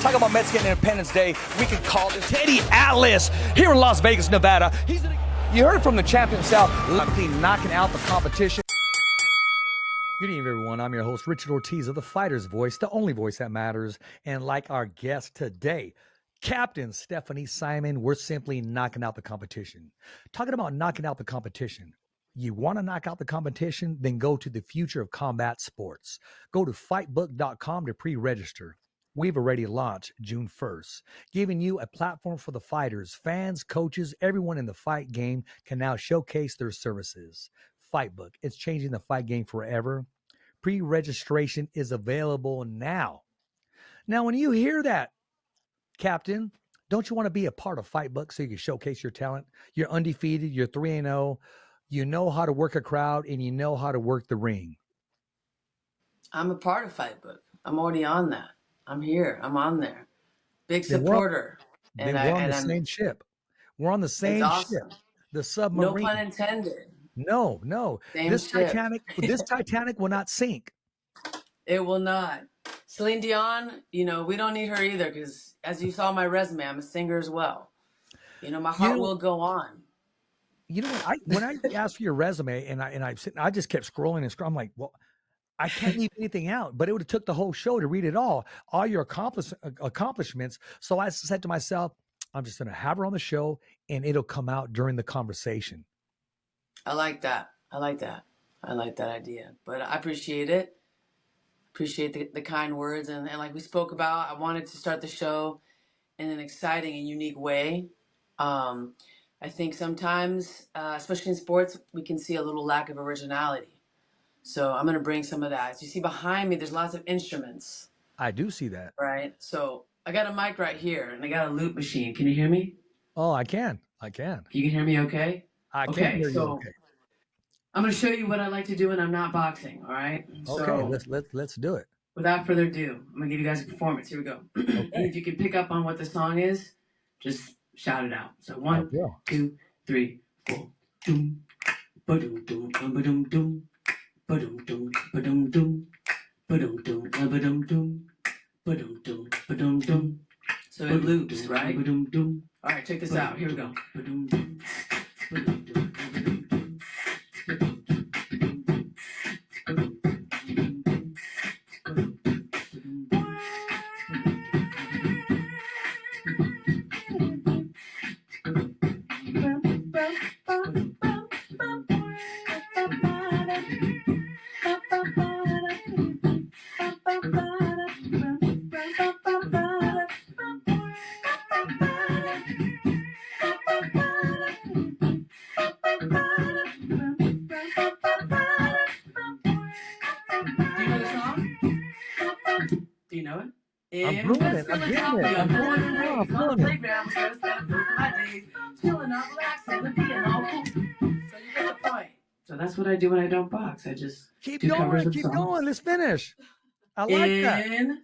Talk about Mexican Independence Day. We can call this Teddy Atlas here in Las Vegas, Nevada. You heard from the champion himself, knocking out the competition. Good evening, everyone. I'm your host, Richard Ortiz of The Fighter's Voice, the only voice that matters. And like our guest today, Captain Stephanie Simon, we're simply knocking out the competition. Talking about knocking out the competition. You want to knock out the competition? Then go to the Future of Combat Sports. Go to FIGHTBOOK.com to pre-register. We've already launched June 1st, giving you a platform for the fighters, fans, coaches, everyone in the fight game can now showcase their services. FIGHTBOOK, it's changing the fight game forever. Pre-registration is available now. Now, when you hear that, Captain, don't you want to be a part of FIGHTBOOK so you can showcase your talent? You're undefeated, you're 3-0, you know how to work a crowd, and you know how to work the ring. I'm a part of FIGHTBOOK. I'm already on that. I'm here. I'm on there. Big supporter. We're on the same ship. We're on the same ship. The submarine. No pun intended. No. This Titanic will not sink. It will not. Celine Dion, we don't need her either because, as you saw my resume, I'm a singer as well. My heart will go on. You know what? When I asked for your resume and I just kept scrolling. I'm like, well, I can't leave anything out, but it would have took the whole show to read it all your accomplishments. So I said to myself, I'm just going to have her on the show and it'll come out during the conversation. I like that. I like that idea, but I appreciate it. Appreciate the kind words. And like we spoke about, I wanted to start the show in an exciting and unique way. I think sometimes, especially in sports, we can see a little lack of originality. So I'm going to bring some of that. As you see behind me, there's lots of instruments. I do see that. Right. So I got a mic right here and I got a loop machine. Can you hear me? Oh, I can. You can hear me okay? I can hear you okay. I'm going to show you what I like to do when I'm not boxing. All right. Okay. So, let's do it. Without further ado, I'm going to give you guys a performance. Here we go. Okay. And if you can pick up on what the song is, just shout it out. So 1, 2, 3, 4. Doom, ba-doom, doom, ba-doom, doom. Ba-dum dum ba-dum dum ba-dum dum ba-dum dum ba-dum dum ba-dum dum. So it loops, right? Ba-dum dum. All right, check this out. Here we go. Ba-dum dum ba-dum dum ba-dum dum ba-dum dum ba-dum dum ba-dum So that's what I do when I don't box. I just keep going. Let's finish. I like that. In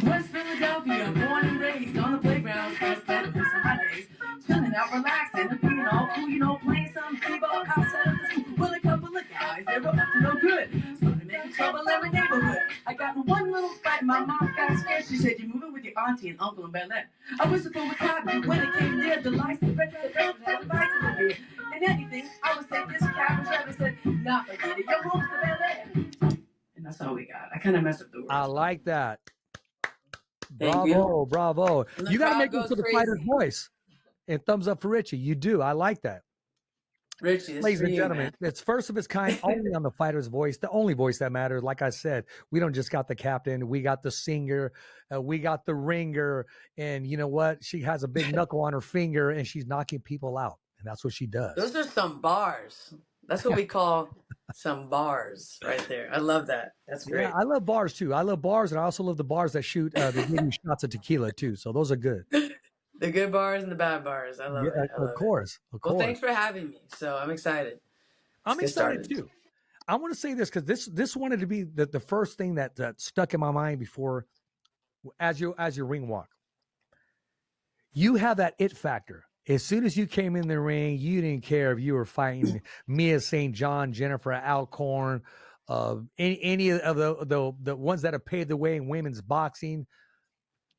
West Philadelphia, born and raised on the playground, first bed for my days, chilling out, relaxing, and being all cool, playing some b-ball outside of the school with a couple of guys. They were up to no good, started making trouble in the neighborhood. I got in one little fight, my mom got scared. She said, "You're moving with your auntie and uncle in Bel Air." I was supposed to copy when it came near the lights, the breakfast had a fight in the beer. And anything, I would say this cat was ever said, "Nah, forget it, your home's to Bel Air." And that's all we got. I kind of messed up the words. I like that. Bravo. You got to make it to the Fighter's Voice. And thumbs up for Richie. You do. I like that. Richie, ladies and gentlemen, it's first of its kind only on the Fighter's Voice, the only voice that matters. Like I said, we don't just got the captain. We got the singer. We got the ringer. And you know what? She has a big knuckle on her finger and she's knocking people out. And that's what she does. Those are some bars. That's what we call some bars right there. I love that. That's great. Yeah, I love bars too. I love bars, and I also love the bars that shoot the shots of tequila too. So those are good. The good bars and the bad bars. I love it. Of course. Well, thanks for having me. So I'm excited. I'm excited too. I want to say this because this wanted to be the first thing that stuck in my mind before, as your ring walk. You have that it factor. As soon as you came in the ring, you didn't care if you were fighting Mia St. John, Jennifer Alcorn, any of the ones that have paved the way in women's boxing.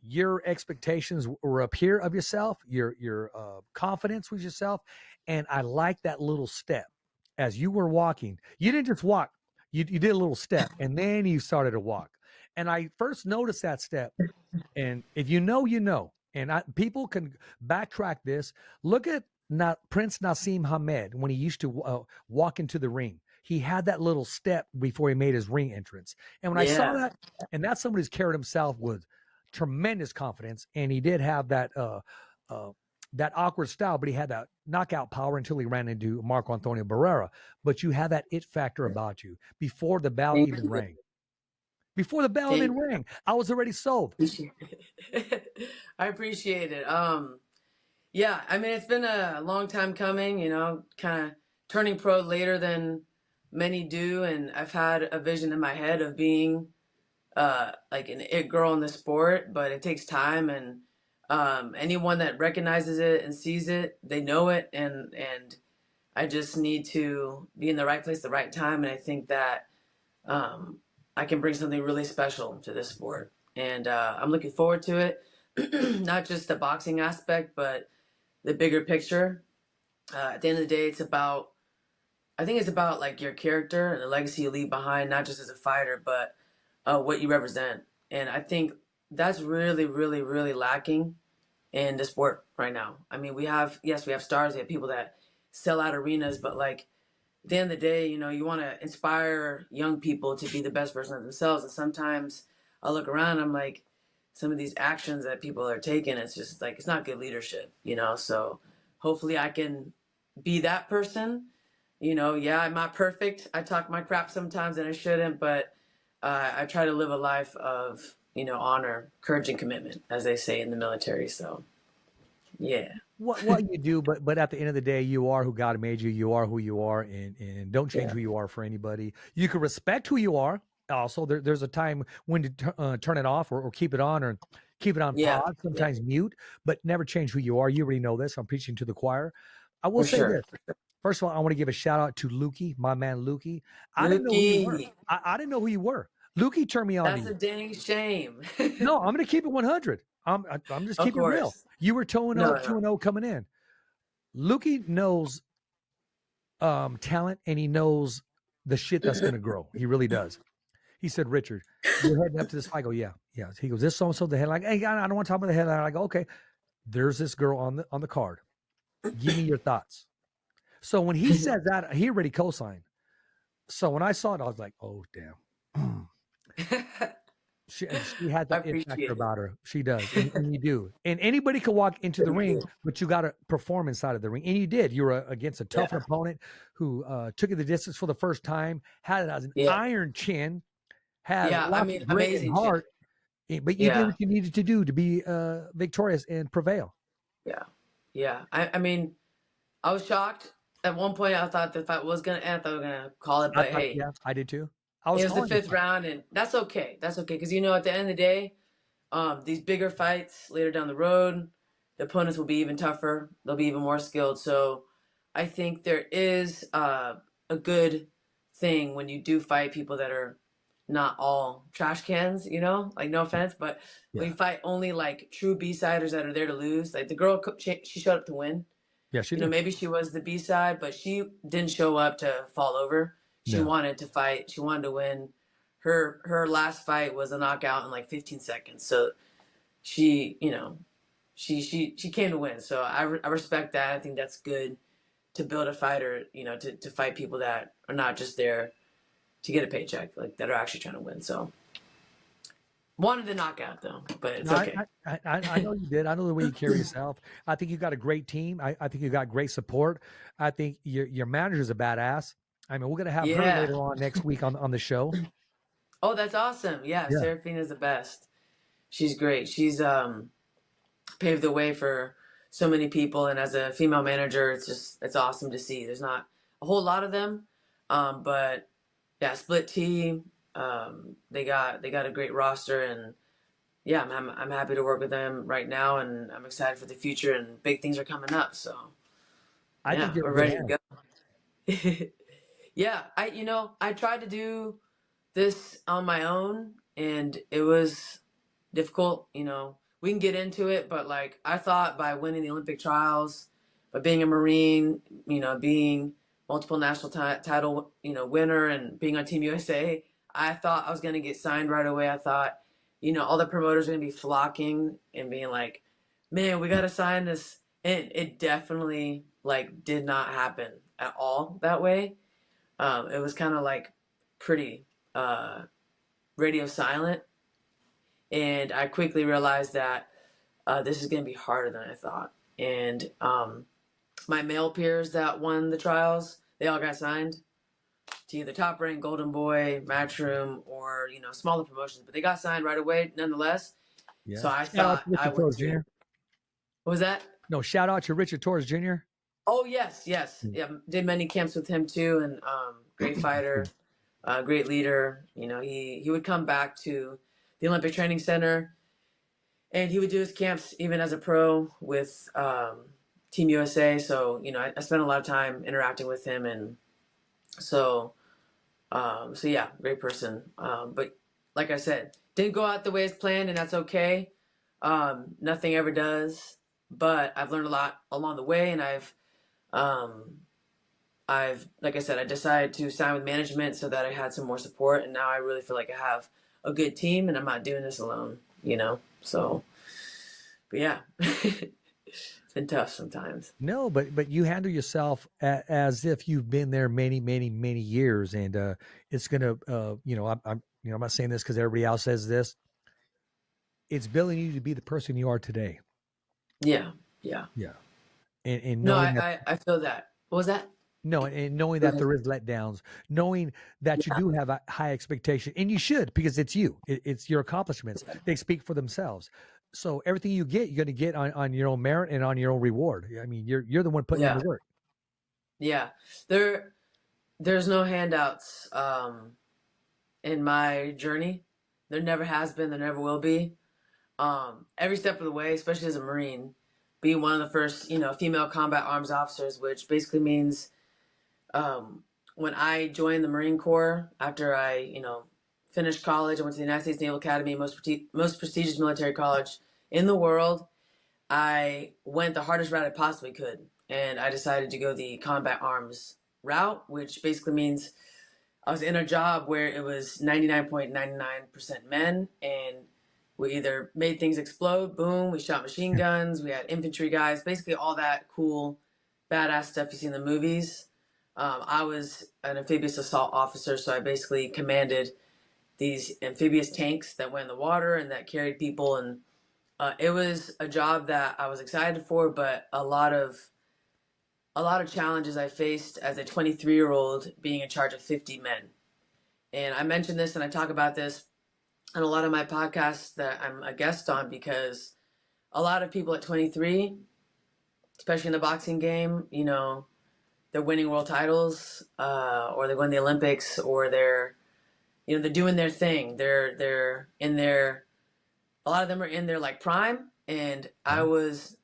your expectations were up here of yourself, your confidence with yourself, and I like that little step as you were walking. You didn't just walk; you did a little step, and then you started to walk. And I first noticed that step. And if you know, you know. And people can backtrack this. Look at Prince Nassim Hamed when he used to walk into the ring. He had that little step before he made his ring entrance. And when I saw that, and that's somebody who's carried himself with tremendous confidence, and he did have that that awkward style, but he had that knockout power until he ran into Marco Antonio Barrera. But you had that it factor about you before the bell even rang. Before the bell even rang, I was already sold. I appreciate it. Yeah, I mean, it's been a long time coming, you know, kind of turning pro later than many do. And I've had a vision in my head of being like an it girl in the sport, but it takes time. And anyone that recognizes it and sees it, they know it. And I just need to be in the right place at the right time. And I think that I can bring something really special to this sport. And I'm looking forward to it. Not just the boxing aspect, but the bigger picture. At the end of the day, I think it's about like your character and the legacy you leave behind, not just as a fighter, but what you represent. And I think that's really, really, really lacking in the sport right now. I mean, we have stars, we have people that sell out arenas, but like at the end of the day, you know, you want to inspire young people to be the best version of themselves. And sometimes I look around, I'm like, some of these actions that people are taking, it's just like, it's not good leadership, you know? So hopefully I can be that person. You know, yeah, I'm not perfect. I talk my crap sometimes and I shouldn't, but I try to live a life of, you know, honor, courage, and commitment, as they say in the military. So, yeah. What you do, but at the end of the day, you are who God made you. You are who you are, and don't change who you are for anybody. You can respect who you are. Also, there's a time when to turn it off or keep it on, or keep it on pause. Sometimes mute, but never change who you are. You already know this. I'm preaching to the choir. I will say this. First of all, I want to give a shout out to Lukey, my man Lukey. I didn't know who you were. I didn't know who you were. Lukey turned me on to you. That's a dang shame. No, I'm going to keep it 100. I'm just keeping it real. You were 2-0 coming in. Lukey knows talent, and he knows the shit that's going to grow. He really does. He said, Richard, you're heading up to this fight. I go, yeah. He goes, this so-and-so the headline. Hey, I don't want to talk about the headline. I go, okay. There's this girl on the card. Give me your thoughts. So when he said that, he already co-signed. So when I saw it, I was like, oh, damn. She had that it factor about her. She does. And you do. And anybody can walk into the ring, but you got to perform inside of the ring. And you did. You were against a tough opponent who took you the distance for the first time, had it as an iron chin, had lots of grit and heart. But you did what you needed to do to be victorious and prevail. Yeah. I mean, I was shocked. At one point, I thought the fight was going to end. I thought we were going to call it. But hey. I did too. It was the 5th round, and that's okay. That's okay. Because, you know, at the end of the day, these bigger fights later down the road, the opponents will be even tougher. They'll be even more skilled. So I think there is a good thing when you do fight people that are not all trash cans, you know, like no offense, but when you fight only like true B-siders that are there to lose, like the girl, she showed up to win. Yeah, she did. You know, maybe she was the B-side, but she didn't show up to fall over. She wanted to fight. She wanted to win. Her last fight was a knockout in like 15 seconds. So she, you know, she came to win. So I respect that. I think that's good to build a fighter, you know, to fight people that are not just there to get a paycheck, like that are actually trying to win. So wanted the knockout though, but it's okay. I know you did. I know the way you carry yourself. I think you got a great team. I think you got great support. I think your manager's a badass. I mean, we're going to have her later on next week on the show. Oh, that's awesome. Yeah. Serafina's the best. She's great. She's paved the way for so many people. And as a female manager, it's awesome to see. There's not a whole lot of them. But yeah, split team. They got a great roster, and yeah, I'm happy to work with them right now, and I'm excited for the future, and big things are coming up. So I think we're ready to go. Yeah, I tried to do this on my own, and it was difficult. You know, we can get into it, but like I thought by winning the Olympic trials, by being a Marine, you know, being multiple national title, you know, winner and being on Team USA, I thought I was going to get signed right away. I thought, you know, all the promoters were going to be flocking and being like, man, we got to sign this. And it definitely like did not happen at all that way. It was kind of like pretty radio silent. And I quickly realized that this is going to be harder than I thought. And my male peers that won the trials, they all got signed to either Top Rank, Golden Boy, Matchroom, or, you know, smaller promotions. But they got signed right away nonetheless. Yeah. So I Shout out thought to I Richard would Torres too. Jr. What was that? No, shout out to Richard Torres Jr. Oh, yes. Yeah, did many camps with him too. And great fighter, great leader. You know, he would come back to the Olympic Training Center, and he would do his camps even as a pro with Team USA. So, you know, I spent a lot of time interacting with him. And so yeah, great person. But like I said, didn't go out the way it's planned, and that's okay. Nothing ever does. But I've learned a lot along the way, and like I said, I decided to sign with management so that I had some more support, and now I really feel like I have a good team, and I'm not doing this alone, you know? So, but yeah, it's been tough sometimes. No, but you handle yourself as if you've been there many, many, many years, and it's gonna, you know, I'm not saying this because everybody else says this. It's building you to be the person you are today. Yeah. And No, knowing that, I feel that. What was that? no, and knowing that there is letdowns, knowing that you do have a high expectation, and you should, because it's you, it's your accomplishments. They speak for themselves. So everything you get, you're going to get on your own merit and on your own reward. I mean, you're the one putting in the work. Yeah. There's no handouts in my journey. There never has been, there never will be. Every step of the way, especially as a Marine, being one of the first, you know, female combat arms officers, which basically means when I joined the Marine Corps after I, you know, finished college, I went to the United States Naval Academy, most prestigious military college in the world. I went the hardest route I possibly could, and I decided to go the combat arms route, which basically means I was in a job where it was 99.99% men, and we either made things explode, boom, we shot machine guns, we had infantry guys, basically all that cool, badass stuff you see in the movies. I was an amphibious assault officer, so I basically commanded these amphibious tanks that went in the water and that carried people, and it was a job that I was excited for, but a lot of challenges I faced as a 23-year-old being in charge of 50 men. And I mentioned this and I talk about this on a lot of my podcasts that I'm a guest on, because a lot of people at 23, especially in the boxing game, you know, they're winning world titles, or they're going to the Olympics, or they're doing their thing. They're in their, a lot of them are in their like prime, and I was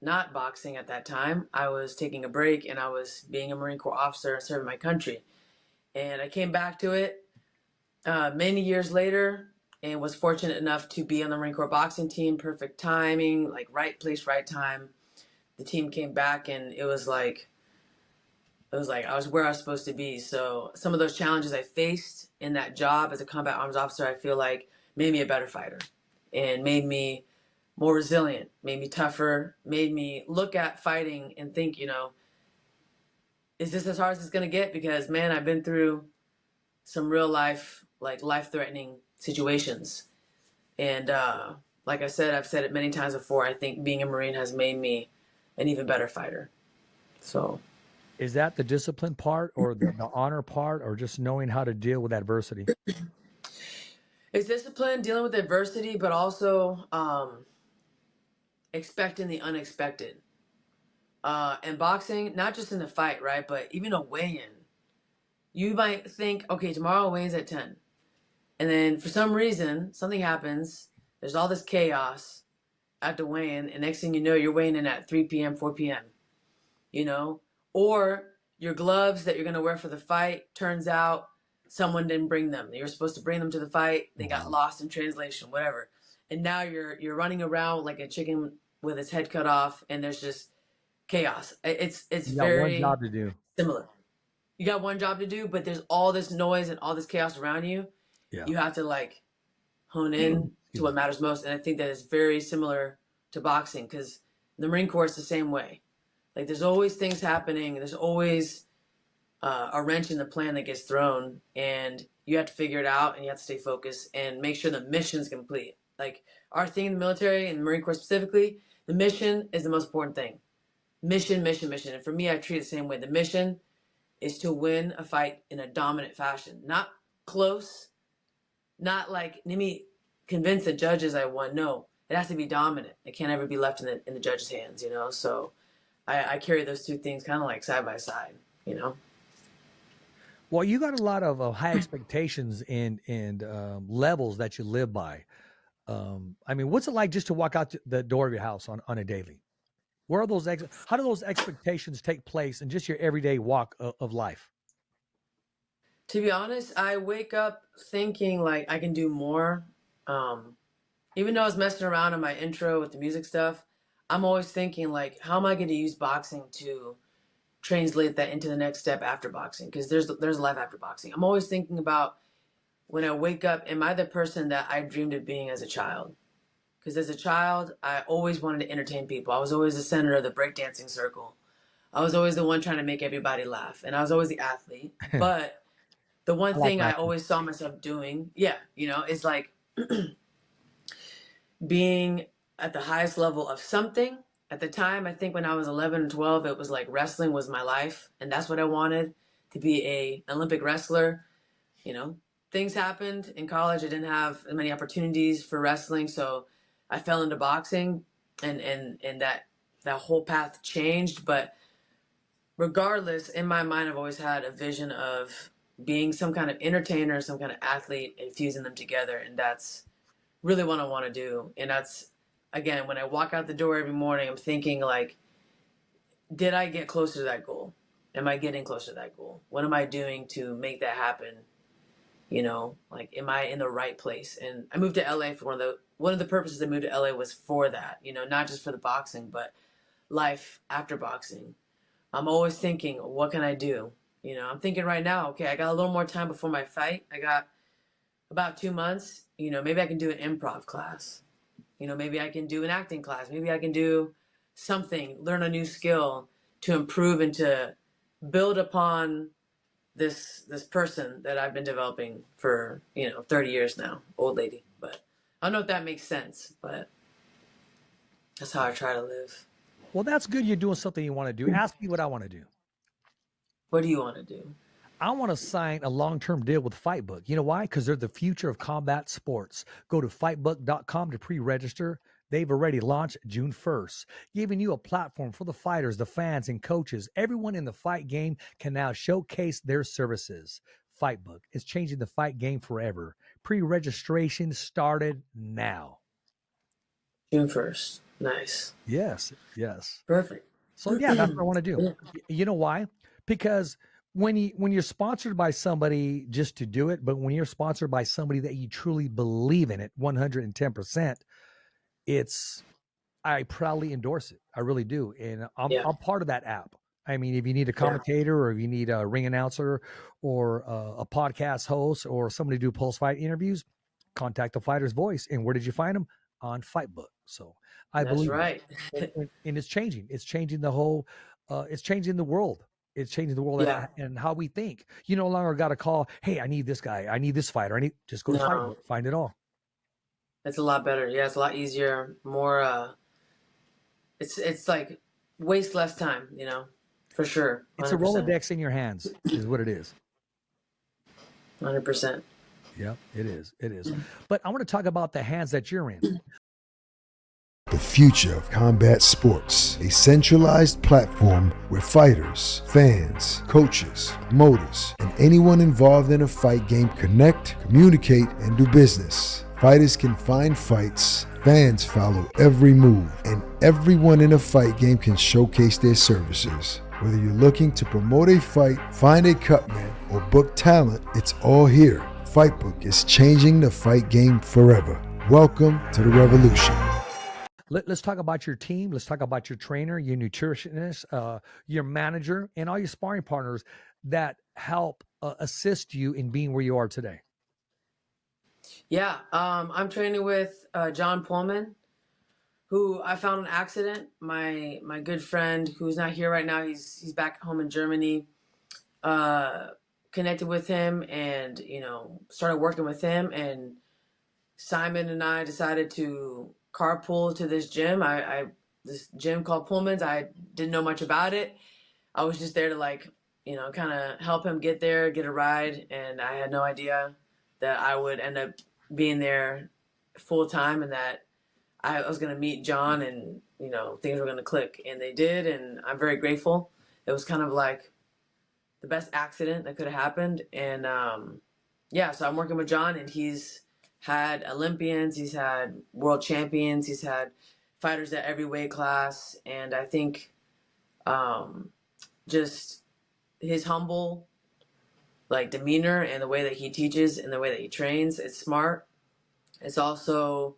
not boxing at that time. I was taking a break, and I was being a Marine Corps officer and serving my country. And I came back to it many years later, and was fortunate enough to be on the Marine Corps boxing team. Perfect timing, like right place, right time. The team came back, and it was like I was where I was supposed to be. So some of those challenges I faced in that job as a combat arms officer, I feel like made me a better fighter and made me more resilient, made me tougher, made me look at fighting and think, you know, is this as hard as it's going to get? Because, man, I've been through some real life, like life-threatening situations. And like I said, I've said it many times before, I think being a Marine has made me an even better fighter. So... Is that the discipline part, or the honor part, or just knowing how to deal with adversity? It's discipline, dealing with adversity, but also expecting the unexpected. And boxing, not just in the fight, right? But even a weigh-in. You might think, okay, tomorrow weigh-in's at 10. And then for some reason, something happens. There's all this chaos at the weigh-in. And next thing you know, you're weighing in at 3 p.m., 4 p.m. You know? Or your gloves that you're going to wear for the fight, turns out someone didn't bring them. You were supposed to bring them to the fight. They got lost in translation, whatever. and now you're running around like a chicken with its head cut off, and there's just chaos. It's You got one very job to do. similar. You got one job to do, but there's all this noise and all this chaos around you. Yeah. You have to like hone in to what matters most, and I think that is very similar to boxing, because the Marine Corps is the same way. Like there's always things happening. There's always a wrench in the plan that gets thrown, and you have to figure it out, and you have to stay focused and make sure the mission's complete. Like our thing in the military and the Marine Corps specifically, the mission is the most important thing. Mission, mission, mission. And for me, I treat it the same way. The mission is to win a fight in a dominant fashion, not close, not like, let me convince the judges I won. No, it has to be dominant. It can't ever be left in the judge's hands, you know? So I carry those two things kind of like side by side, you know? Well, you got a lot of high expectations and levels that you live by. I mean, what's it like just to walk out the door of your house on a daily? Where are those? How do those expectations take place in just your everyday walk of life? To be honest, I wake up thinking like I can do more. Even though I was messing around in my intro with the music stuff, I'm always thinking like, how am I going to use boxing to translate that into the next step after boxing? Because there's life after boxing. I'm always thinking about when I wake up, am I the person that I dreamed of being as a child? Because as a child, I always wanted to entertain people. I was always the center of the breakdancing circle. I was always the one trying to make everybody laugh. And I was always the athlete. But the one thing I always saw myself doing, is like being at the highest level of something. At the time, I think when I was 11 and 12, it was like wrestling was my life. And that's what I wanted, to be an Olympic wrestler. You know, things happened in college. I didn't have many opportunities for wrestling. So I fell into boxing, and that whole path changed. But regardless, in my mind, I've always had a vision of being some kind of entertainer, some kind of athlete, and fusing them together. And that's really what I want to do. And that's, again, when I walk out the door every morning, I'm thinking like, did I get closer to that goal? Am I getting closer to that goal? What am I doing to make that happen? You know, like, am I in the right place? And I moved to LA for one of the purposes I moved to LA was for that, you know, not just for the boxing, but life after boxing. I'm always thinking, what can I do? You know, I'm thinking right now, okay, I got a little more time before my fight. I got about 2 months, you know, maybe I can do an improv class. You know, maybe I can do an acting class. Maybe I can do something, learn a new skill to improve and to build upon this person that I've been developing for, 30 years now, old lady. But I don't know if that makes sense, but that's how I try to live. Well, that's good. You're doing something you want to do. Ask me what I want to do. What do you want to do? I want to sign a long-term deal with FIGHTBOOK. You know why? Because they're the future of combat sports. Go to fightbook.com to pre-register. They've already launched June 1st, giving you a platform for the fighters, the fans, and coaches. Everyone in the fight game can now showcase their services. FIGHTBOOK is changing the fight game forever. Pre-registration started now. June 1st. Nice. Yes. Perfect. So yeah, that's what I want to do. You know why? Because when you're sponsored by somebody just to do it, but when you're sponsored by somebody that you truly believe in it 110%, I proudly endorse it. I really do. And I'm part of that app. I mean, if you need a commentator or if you need a ring announcer or a podcast host or somebody to do post-fight interviews, contact the Fighter's Voice. And where did you find them? On FIGHTBOOK. So I believe right. And it's changing. It's changing the whole, it's changing the world. It's changing the world and how we think. You no longer got to call, hey, I need this guy. I need this fighter. Just go to FIGHTBOOK, find it all. It's a lot better. Yeah, it's a lot easier. More, it's like waste less time, for sure. 100%. It's a Rolodex in your hands is what it is. 100%. Yeah, it is. It is. But I want to talk about the hands that you're in. The future of combat sports, a centralized platform where fighters, fans, coaches, promoters, and anyone involved in a fight game connect, communicate, and do business. Fighters can find fights, fans follow every move, and everyone in a fight game can showcase their services. Whether you're looking to promote a fight, find a cutman, or book talent, it's all here. FIGHTBOOK is changing the fight game forever. Welcome to the revolution. Let's talk about your team. Let's talk about your trainer, your nutritionist, your manager, and all your sparring partners that help assist you in being where you are today. Yeah, I'm training with John Pullman, who I found an accident. My good friend, who's not here right now, he's back home in Germany. Connected with him, and started working with him. And Simon and I decided to carpool to this gym. This gym called Pullman's. I didn't know much about it. I was just there to kind of help him get there, get a ride, and I had no idea that I would end up being there full time, and that I was going to meet John, and things were going to click, and they did, and I'm very grateful. It was kind of like the best accident that could have happened, and so I'm working with John, and he's had Olympians, he's had world champions, he's had fighters at every weight class, and I think just his humble demeanor and the way that he teaches and the way that he trains, it's smart. It's also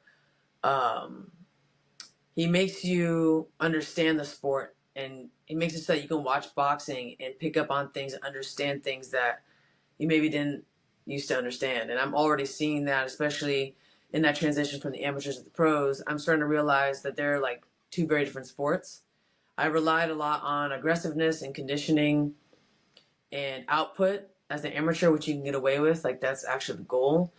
he makes you understand the sport, and he makes it so that you can watch boxing and pick up on things and understand things that you maybe didn't used to understand. And I'm already seeing that, especially in that transition from the amateurs to the pros. I'm starting to realize that they're like two very different sports. I relied a lot on aggressiveness and conditioning and output as an amateur, which you can get away with. Like, that's actually the goal.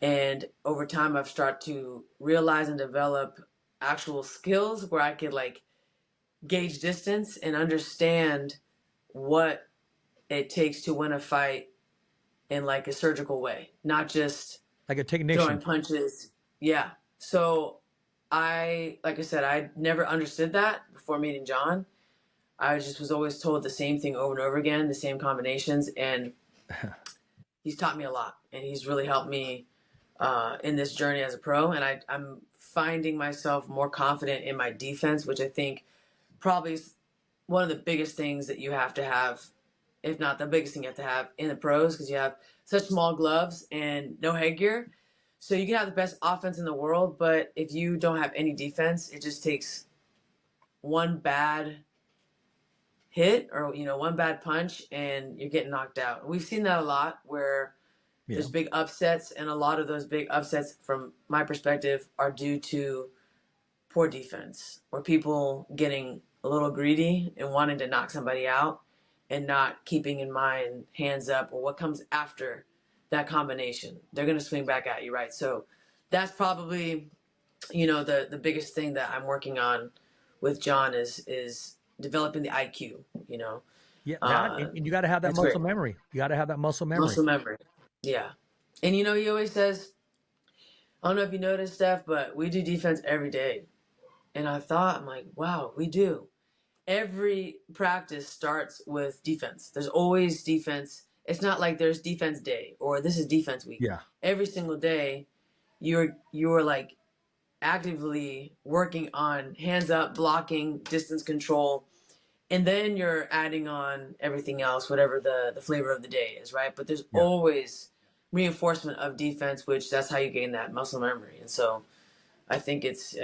And over time, I've started to realize and develop actual skills where I could gauge distance and understand what it takes to win a fight in a surgical way, not just like a technician throwing punches. Yeah. So like I said, I never understood that before meeting John. I just was always told the same thing over and over again, the same combinations, and he's taught me a lot, and he's really helped me in this journey as a pro. And I'm finding myself more confident in my defense, which I think probably is one of the biggest things that you have to have, if not the biggest thing you have to have in the pros, because you have such small gloves and no headgear. So you can have the best offense in the world, but if you don't have any defense, it just takes one bad hit or one bad punch and you're getting knocked out. We've seen that a lot where there's big upsets, and a lot of those big upsets, from my perspective, are due to poor defense or people getting a little greedy and wanting to knock somebody out and not keeping in mind hands up or what comes after that combination. They're going to swing back at you, right? So that's probably, the biggest thing that I'm working on with John is developing the IQ, Yeah, and you got to have that muscle memory. You got to have that muscle memory. Muscle memory, yeah. And he always says, I don't know if you noticed, Steph, but we do defense every day. And I'm like, wow, we do. Every practice starts with defense. There's always defense. It's not like there's defense day or this is defense week. Yeah. Every single day, you're actively working on hands up, blocking, distance control, and then you're adding on everything else, whatever the flavor of the day is, right? But there's always reinforcement of defense, which that's how you gain that muscle memory. And so I think it's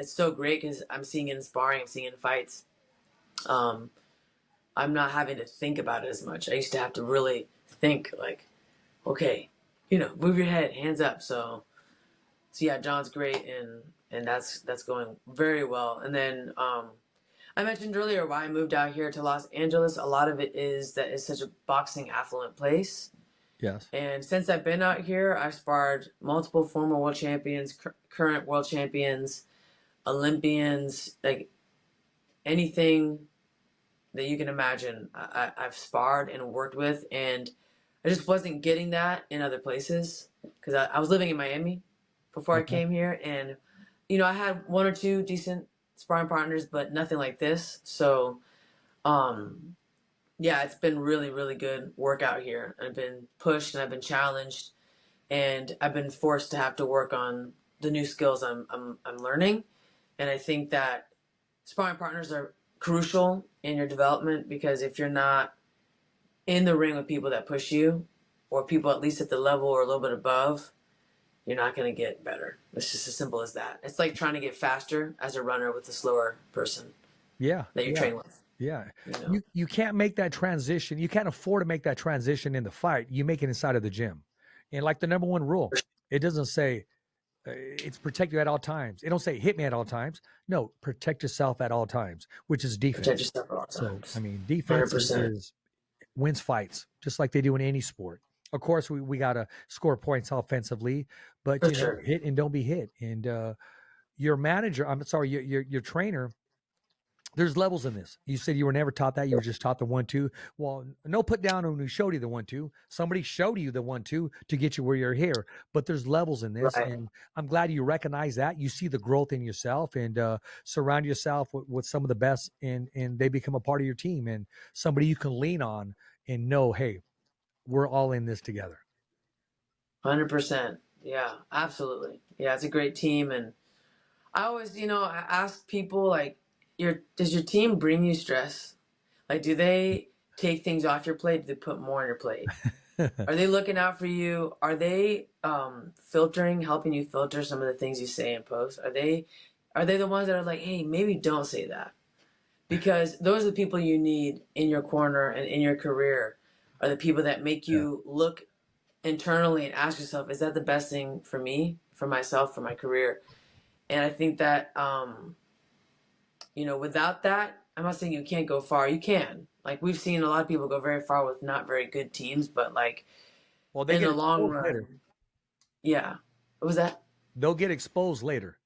so great because I'm seeing it in sparring, I'm seeing it in fights. I'm not having to think about it as much. I used to have to really think okay, move your head, hands up. So yeah, John's great, and that's going very well. And then I mentioned earlier why I moved out here to Los Angeles. A lot of it is that it's such a boxing affluent place. Yes. And since I've been out here, I've sparred multiple former world champions, current world champions, Olympians, anything that you can imagine. I've sparred and worked with, and I just wasn't getting that in other places because I was living in Miami before I came here, and I had one or two decent sparring partners, but nothing like this. So it's been really, really good work out here. I've been pushed and I've been challenged, and I've been forced to have to work on the new skills I'm learning. And I think that sparring partners are crucial in your development, because if you're not in the ring with people that push you, or people at least at the level or a little bit above, you're not going to get better. It's just as simple as that. It's like trying to get faster as a runner with a slower person Yeah. that you Yeah. train with. Yeah. You know? You can't make that transition. You can't afford to make that transition in the fight. You make it inside of the gym. And like the number one rule, it doesn't say it's protect you at all times. It don't say hit me at all times. No, protect yourself at all times, which is defense. Protect yourself at all So, times. I mean, defense 100%. is wins fights, just like they do in any sport. Of course, we got to score points offensively, but For you know, sure. hit and don't be hit. And your manager, I'm sorry, your trainer, there's levels in this. You said you were never taught that. You were just taught the 1-2. Well, no put down when we showed you the 1-2. Somebody showed you the 1-2 to get you where you're here. But there's levels in this. Right. And I'm glad you recognize that. You see the growth in yourself and surround yourself with some of the best and they become a part of your team and somebody you can lean on and know, hey, we're all in this together. 100%. Yeah, absolutely. Yeah, it's a great team. And I always, I ask people, like, does your team bring you stress? Like, do they take things off your plate? Do they put more on your plate? Are they looking out for you? Are they helping you filter some of the things you say and post? Are they the ones that are like, hey, maybe don't say that? Because those are the people you need in your corner and in your career, are the people that make you look internally and ask yourself, is that the best thing for me, for myself, for my career? And I think that, without that, I'm not saying you can't go far. You can. Like, we've seen a lot of people go very far with not very good teams, but like, well, they in get the long exposed run, later. yeah. What was that? They'll get exposed later.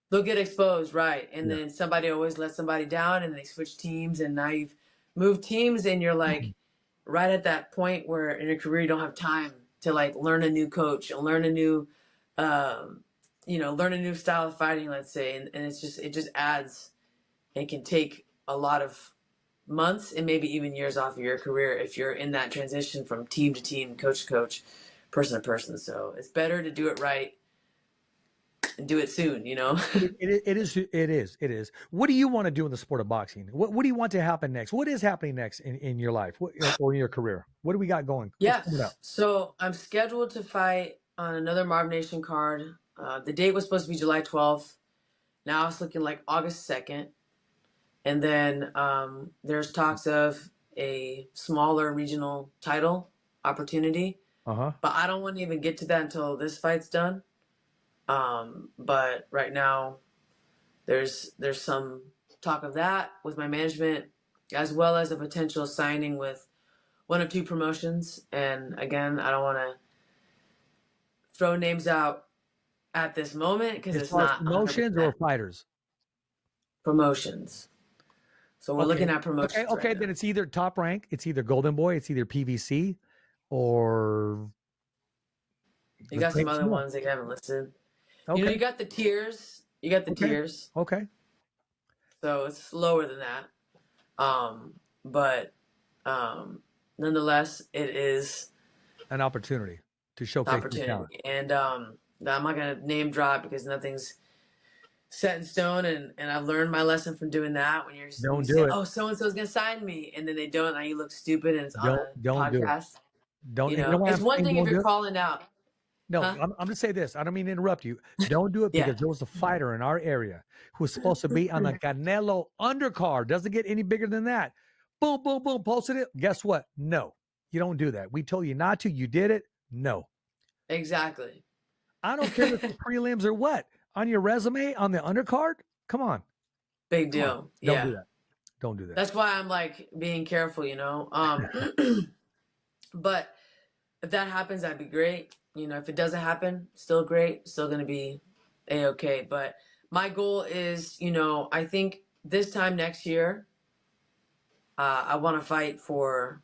They'll get exposed, right? And then somebody always lets somebody down, and they switch teams, and now you've moved teams, and you're like right at that point where in your career you don't have time to like learn a new coach and learn a new, learn a new style of fighting, let's say, and it just adds. It can take a lot of months and maybe even years off of your career if you're in that transition from team to team, coach to coach, person to person. So it's better to do it right and do it soon, It is. What do you want to do in the sport of boxing? What do you want to happen next? What is happening next in your life or in your career? What do we got going? Yes. So I'm scheduled to fight on another Marv Nation card. The date was supposed to be July 12th. Now it's looking like August 2nd. And then there's talks of a smaller regional title opportunity. But I don't want to even get to that until this fight's done. But right now, there's some talk of that with my management, as well as a potential signing with one of two promotions. And again, I don't want to throw names out at this moment because it's not promotions 100%. Or fighters. Promotions. So we're looking at promotions. Okay, right then it's either Top Rank, it's either Golden Boy, it's either PVC, or you got some other ones that you haven't listed. Okay. You got the tiers. You got the tiers. Okay. So it's lower than that. But nonetheless, it is an opportunity to showcase your talent. And I'm not gonna name drop because nothing's set in stone, and I've learned my lesson from doing that. When you say, oh, so and so's gonna sign me, and then they don't, and you look stupid, and it's on a podcast. It's one thing if you're calling out. No, I'm going to say this. I don't mean to interrupt you. Don't do it because there was a fighter in our area who was supposed to be on the Canelo undercard. Doesn't get any bigger than that. Boom, boom, boom, posted it. Guess what? No, you don't do that. We told you not to. You did it. No. Exactly. I don't care if it's prelims or what. On your resume, on the undercard? Come on. Big deal. Don't do that. Don't do that. That's why I'm like being careful, But if that happens, that'd be great. If it doesn't happen, still great. Still going to be A-okay. But my goal is, I think this time next year, I want to fight for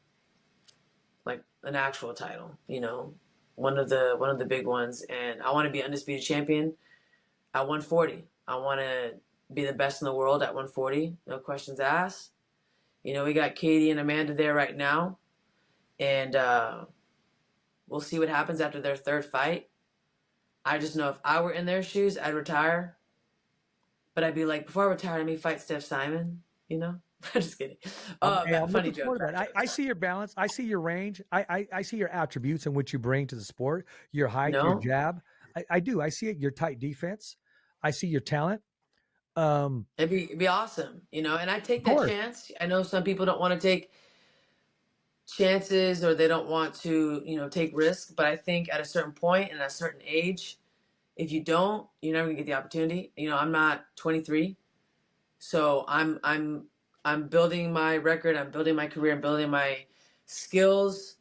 like an actual title, one of the big ones. And I want to be undisputed champion at 140. I want to be the best in the world at 140. No questions asked. We got Katie and Amanda there right now. And we'll see what happens after their third fight. I just know if I were in their shoes, I'd retire. But I'd be like, before I retire, let me fight Steph Simon, I'm just kidding. Funny joke. I see your balance. I see your range. I see your attributes in which you bring to the sport, your height, your jab. I do. I see it. Your tight defense. I see your talent. It'd be awesome, you know, and I Of take that course. chance. I know some people don't want to take chances or they don't want to, you know, take risks, but I think at a certain point and at a certain age, if you don't, you're never gonna get the opportunity. You know, I'm not 23, so I'm building my record, I'm building my career, I'm building my skills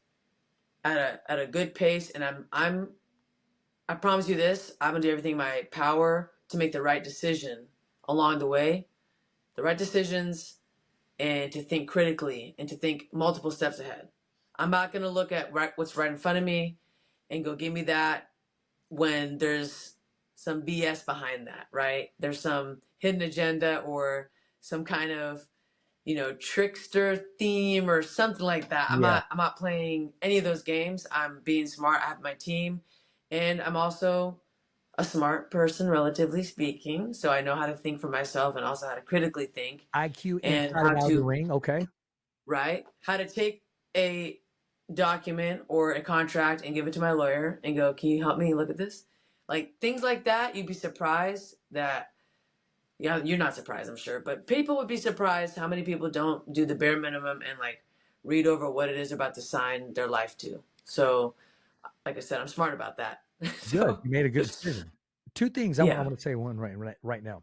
at a good pace, and I promise you this, I'm gonna do everything in my power to make the right decision along the way, the right decisions, and to think critically and to think multiple steps ahead. I'm not gonna look at what's right in front of me and go give me that when there's some BS behind that, right? There's some hidden agenda or some kind of, you know, trickster theme or something like that. Yeah. I'm not playing any of those games. I'm being smart. I have my team, and I'm also a smart person, relatively speaking. So I know how to think for myself and also how to critically think IQ and inside and out of the ring. Okay. right, how to take a document or a contract and give it to my lawyer and go, can you help me look at this? Like things like that, you'd be surprised that, yeah, you're not surprised, I'm sure, but people would be surprised how many people don't do the bare minimum and like read over what it is about to sign their life to. So, like I said, I'm smart about that. Good. So, You made a good decision. Two things I yeah, want to say. One right now.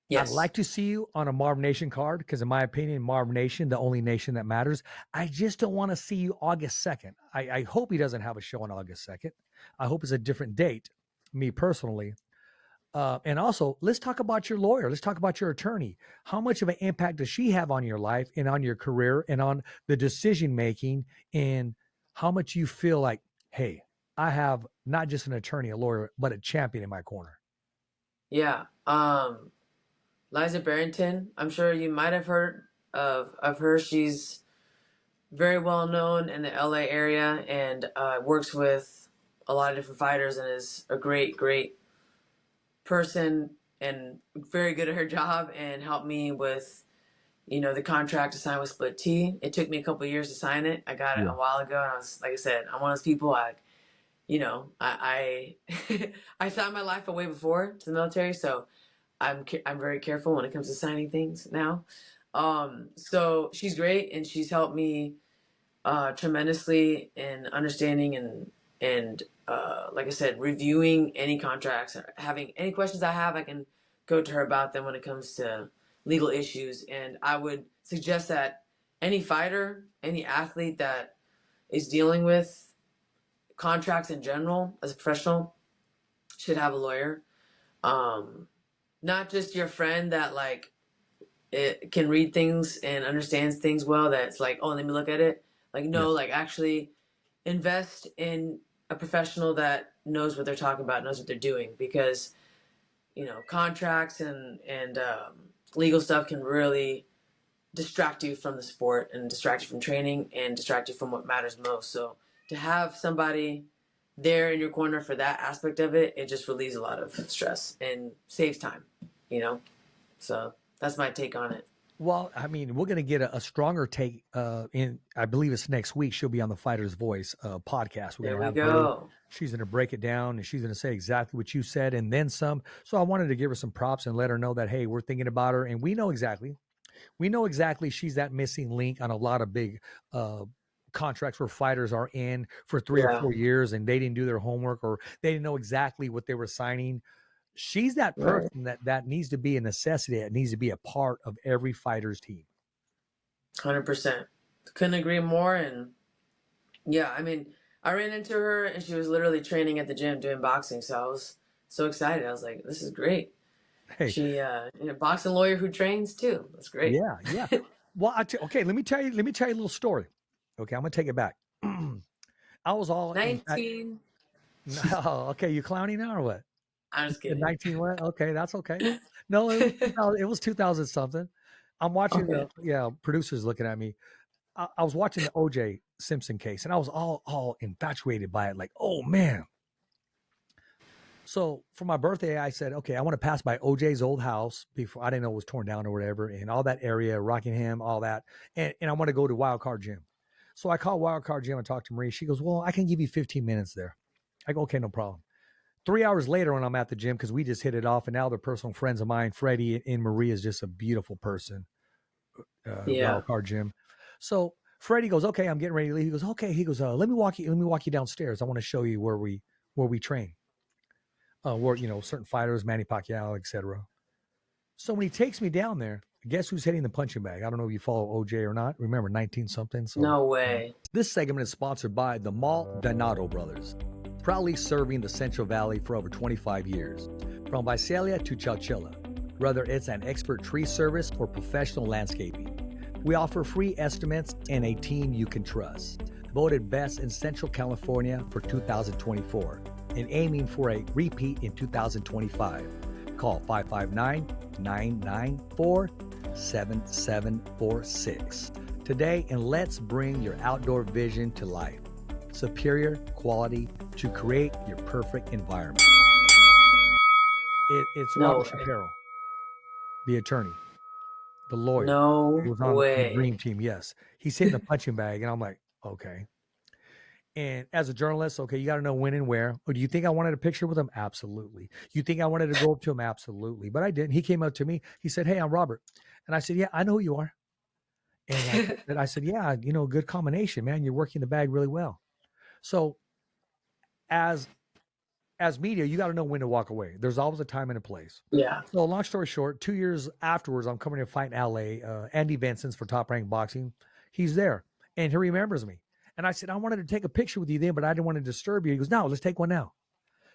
I'd yes, like to see you on a Marv Nation card because, in my opinion, Marv Nation, the only nation that matters. I just don't want to see you August 2nd. I hope he doesn't have a show on August 2nd. I hope it's a different date, me personally. And also, let's talk about your lawyer. Let's talk about your attorney. How much of an impact does she have on your life and on your career and on the decision making? And how much you feel like, hey, I have not just an attorney, a lawyer, but a champion in my corner. yeah. Liza Barrington, I'm sure you might have heard of her. She's very well known in the LA area and works with a lot of different fighters and is a great person and very good at her job and helped me with, you know, the contract to sign with Split T. It took me a couple of years to sign it. I got it Yeah. a while ago, and I was, like I said, I'm one of those people. You know, I I signed my life away before to the military, so I'm very careful when it comes to signing things now. So she's great, and she's helped me tremendously in understanding and like I said, reviewing any contracts, or having any questions I have, I can go to her about them when it comes to legal issues. And I would suggest that any fighter, any athlete that is dealing with contracts in general as a professional should have a lawyer. Not just your friend that like it can read things and understands things well. That's like, oh, let me look at it. Like, Yeah. no, like actually invest in a professional that knows what they're talking about, knows what they're doing, because you know contracts and legal stuff can really distract you from the sport and distract you from training and distract you from what matters most. So to have somebody there in your corner for that aspect of it, it just relieves a lot of stress and saves time, you know. So that's my take on it. Well, I mean, we're going to get a stronger take in, I believe it's next week. She'll be on the Fighter's Voice podcast. We're There going to we have her. go. She's going to break it down and she's going to say exactly what you said and then some. So I wanted to give her some props and let her know that, hey, we're thinking about her and we know exactly she's that missing link on a lot of big contracts where fighters are in for 3 or 4 years and they didn't do their homework or they didn't know exactly what they were signing. She's that Right. person that needs to be a necessity. It needs to be a part of every fighter's team. 100%. Couldn't agree more. And yeah, I mean, I ran into her and she was literally training at the gym doing boxing. So I was so excited. I was like, this is great. Hey, She, you know, boxing lawyer who trains too. That's great. yeah. Well, okay, let me tell you a little story. Okay, I'm gonna take it back. I was all in fact, 19. no, okay, you clowning now or what? I'm just The kidding. 19 what? Okay, that's okay. No, it was 2000 something. I'm watching Okay. producers looking at me. I was watching the OJ Simpson case and I was all infatuated by it. Like, oh man. So for my birthday, I said, okay, I want to pass by OJ's old house before I didn't know it was torn down or whatever, and all that area, Rockingham, all that. And I want to go to Wild Card Gym. So I called Wild Card Gym and talked to Marie. She goes, well, I can give you 15 minutes there. I go, okay, no problem. 3 hours later when I'm at the gym, because we just hit it off, and now they're personal friends of mine. Freddie and Marie is just a beautiful person. Wild Card Gym. So Freddie goes, okay, I'm getting ready to leave. He goes, okay. He goes, let me walk you downstairs. I want to show you where we train. Where, you know, certain fighters, Manny Pacquiao, etc. So when he takes me down there, guess who's hitting the punching bag? I don't know if you follow OJ or not. Remember, 19 something. So No way. this segment is sponsored by the MALDONADO Brothers, proudly serving the Central Valley for over 25 years. From Visalia to Chowchilla, whether it's an expert tree service or professional landscaping, we offer free estimates and a team you can trust. Voted best in Central California for 2024 and aiming for a repeat in 2025. Call 559-994-7746 today, and let's bring your outdoor vision to life. Superior quality to create your perfect environment. It's No Robert way. Shapiro, the attorney, the lawyer. No Who was on the way. Dream Team. Yes, he's hitting the punching bag, and I'm like, okay. And as a journalist, okay, you got to know when and where. Or do you think I wanted a picture with him? Absolutely. You think I wanted to go up to him? Absolutely. But I didn't. He came up to me. He said, hey, I'm Robert. And I said, yeah, I know who you are. And I said, yeah, you know, good combination, man. You're working the bag really well. So as media, you got to know when to walk away. There's always a time and a place. Yeah. So long story short, 2 years afterwards, I'm coming to fight in LA. Andy Vincent's for Top Rank Boxing. He's there and he remembers me. And I said, I wanted to take a picture with you then, but I didn't want to disturb you. He goes, no, let's take one now.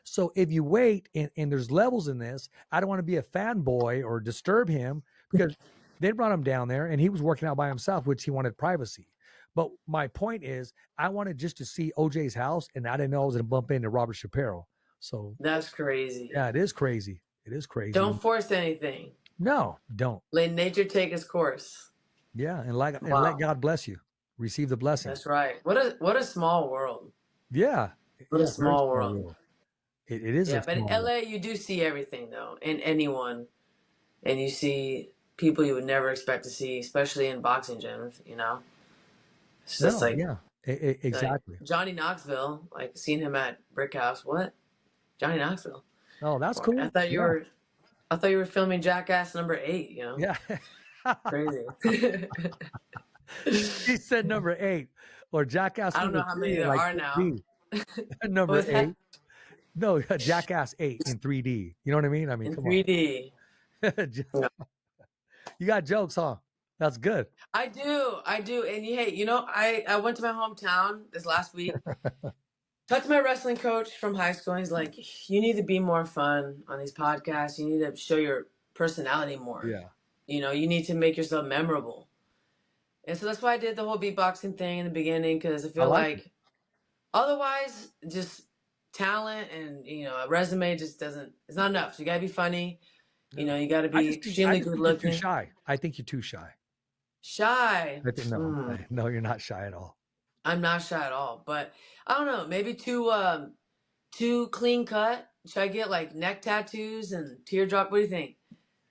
So if you wait, and there's levels in this, I don't want to be a fanboy or disturb him, because they brought him down there and he was working out by himself, which he wanted privacy. But my point is, I wanted just to see OJ's house, and I didn't know I was going to bump into Robert Shapiro. So That's crazy. yeah, it is crazy. It is crazy. Don't force anything. No, don't. Let nature take its course. Yeah, and let God bless you. Receive the blessing. That's right. What a small world. Yeah. What a very small world. It is. Yeah, but in LA, you do see everything though, in anyone, and you see people you would never expect to see, especially in boxing gyms. You know, it's just exactly. Like Johnny Knoxville, like seeing him at Brick House. What? Johnny Knoxville. Oh, that's cool. I thought you were filming Jackass #8. You know. Yeah. Crazy. He said number 8 or Jackass. I don't know how many there are now. Number 8. No, Jackass 8 in 3D. You know what I mean? I mean, in come 3D. on. You got jokes, huh? That's good. I do. And hey, you know, I went to my hometown this last week. Talked to my wrestling coach from high school, and he's like, you need to be more fun on these podcasts. You need to show your personality more. Yeah. You know, you need to make yourself memorable. And so that's why I did the whole beatboxing thing in the beginning, because I feel like otherwise just talent and, you know, a resume just doesn't, it's not enough. So you got to be funny. You know, you got to be extremely good looking. Too shy. I think you're too shy. Shy? I think, no, you're not shy at all. I'm not shy at all. But I don't know, maybe too clean cut. Should I get like neck tattoos and teardrop? What do you think?